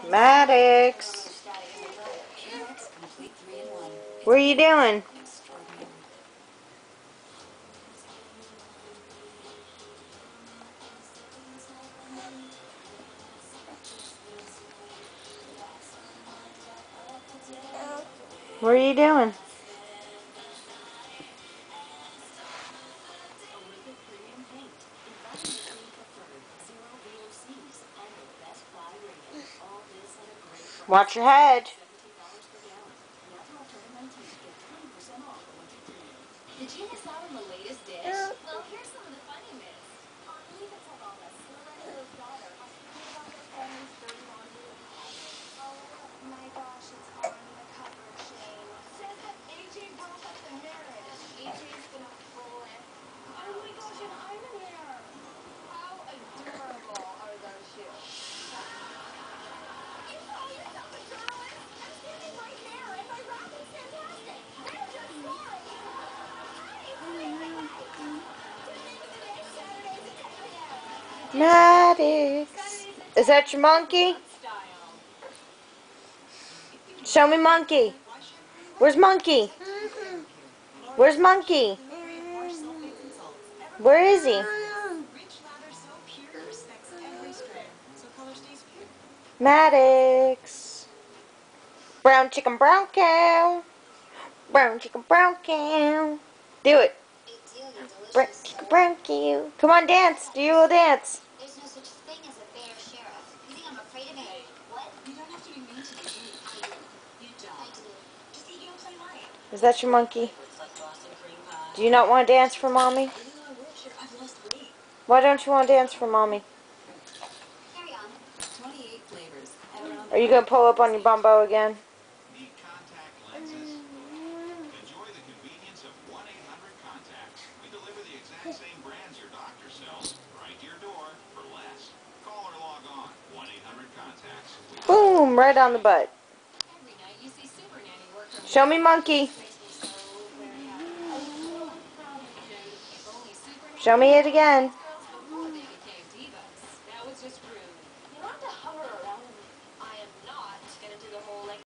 Maddox, what are you doing? What are you doing? Watch your head. Did you miss out on the latest dish? Well, here's some of the funny bits. On Leave It to Lawless, Lorenzo's daughter has to clean up her family's dirty laundry in the closet. Oh my gosh, it's on the cover, Shane. Says that AJ broke up the marriage. AJ's gonna flip. Oh my gosh, and I'm in there. How adorable are those shoes? You call yourself a journalist? I'm standing right there, and my rap is fantastic. There's your story. Maddox, is that your monkey? Show me monkey. Where's monkey? Where's monkey? Where is he? Maddox. Brown chicken, brown cow. Brown chicken, brown cow. Do it. Brown chicken, brown cow. Come on, dance. Do your little dance. There's no such thing as a fair sheriff. You think I'm afraid of him? What? You don't have to be mean to me. I do. You don't. I do. Just eat your play life. Is that your monkey? Do you not want to dance for mommy? Why don't you want to dance for mommy? Carry on. 28 flavors. Are you going to pull up on your bumbo again? Need contact lenses? Enjoy the convenience of 1-800-CONTACTS. We deliver the exact same brands your doctor sells right to your door for less. Call or log on. 1-800-CONTACTS. Boom! Right on the butt. Every night you see Super Nanny work her Show me monkey. If only Super Show me it again.